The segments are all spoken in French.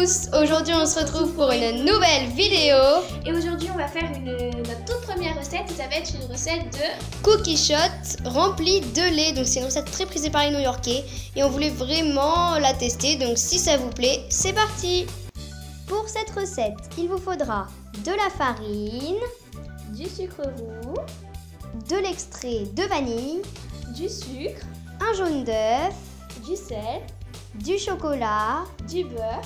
tous! Aujourd'hui on se retrouve pour une nouvelle vidéo. Et aujourd'hui on va faire notre toute première recette et ça va être une recette de Cookie Shot rempli de lait. Donc c'est une recette très prisée par les New-Yorkais et on voulait vraiment la tester. Donc si ça vous plaît, c'est parti! Pour cette recette, il vous faudra de la farine, du sucre roux, de l'extrait de vanille, du sucre, un jaune d'œuf, du sel, du chocolat, du beurre.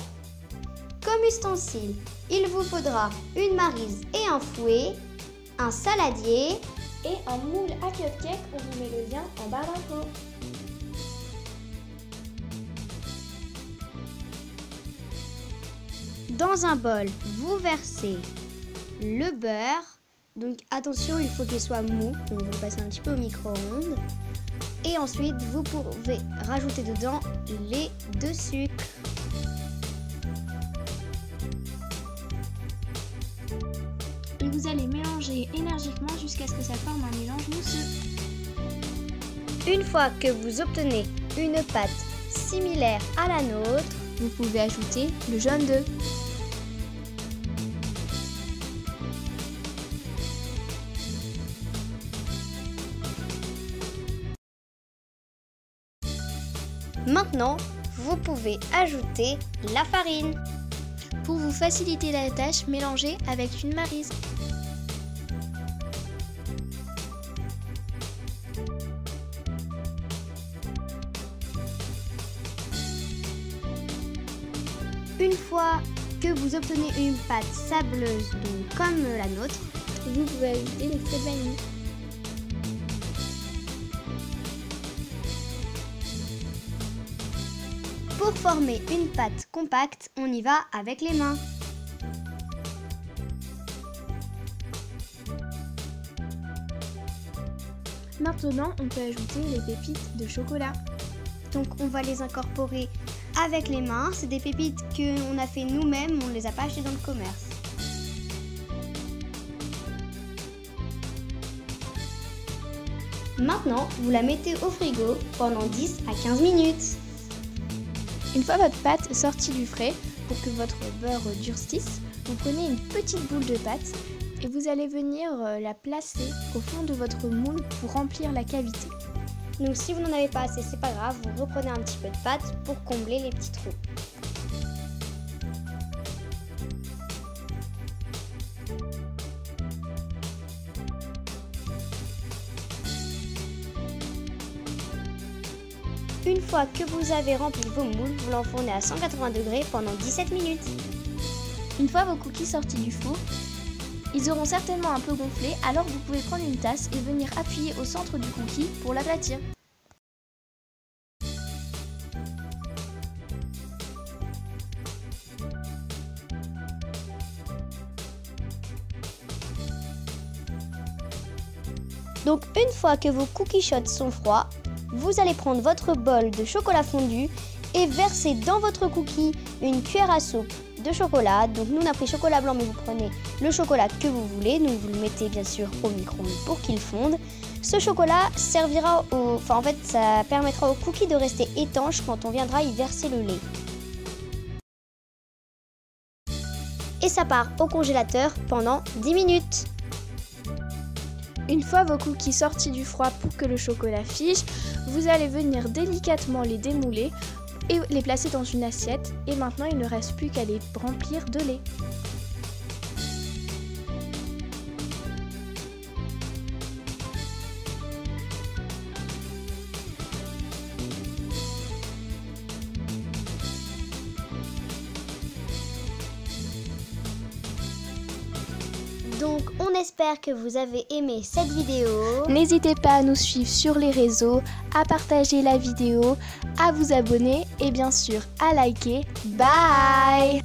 Comme ustensile, il vous faudra une maryse et un fouet, un saladier et un moule à cupcake. On vous met le lien en barre d'infos. Dans un bol, vous versez le beurre. Donc attention, il faut qu'il soit mou. Donc vous le passez un petit peu au micro-ondes. Et ensuite, vous pouvez rajouter dedans les deux sucres. Et vous allez mélanger énergiquement jusqu'à ce que ça forme un mélange mousseux. Une fois que vous obtenez une pâte similaire à la nôtre, vous pouvez ajouter le jaune d'œuf. Maintenant, vous pouvez ajouter la farine. Pour vous faciliter la tâche, mélangez avec une maryse. Une fois que vous obtenez une pâte sableuse, donc comme la nôtre, vous pouvez ajouter l'extrait de vanille. Pour former une pâte compacte, on y va avec les mains. Maintenant, on peut ajouter les pépites de chocolat. Donc on va les incorporer avec les mains. C'est des pépites qu'on a fait nous-mêmes, on ne les a pas achetées dans le commerce. Maintenant, vous la mettez au frigo pendant 10 à 15 minutes. Une fois votre pâte sortie du frais, pour que votre beurre durcisse, vous prenez une petite boule de pâte et vous allez venir la placer au fond de votre moule pour remplir la cavité. Donc si vous n'en avez pas assez, c'est pas grave, vous reprenez un petit peu de pâte pour combler les petits trous. Une fois que vous avez rempli vos moules, vous l'enfournez à 180 degrés pendant 17 minutes. Une fois vos cookies sortis du four, ils auront certainement un peu gonflé, alors vous pouvez prendre une tasse et venir appuyer au centre du cookie pour l'aplatir. Donc une fois que vos cookie shots sont froids, vous allez prendre votre bol de chocolat fondu et verser dans votre cookie une cuillère à soupe de chocolat. Donc nous on a pris chocolat blanc, mais vous prenez le chocolat que vous voulez. Donc vous le mettez bien sûr au micro-ondes pour qu'il fonde. Ce chocolat servira en fait ça permettra au cookie de rester étanche quand on viendra y verser le lait. Et ça part au congélateur pendant 10 minutes. Une fois vos cookies sortis du froid pour que le chocolat fige, vous allez venir délicatement les démouler et les placer dans une assiette. Et maintenant, il ne reste plus qu'à les remplir de lait. Donc on espère que vous avez aimé cette vidéo. N'hésitez pas à nous suivre sur les réseaux, à partager la vidéo, à vous abonner et bien sûr à liker. Bye!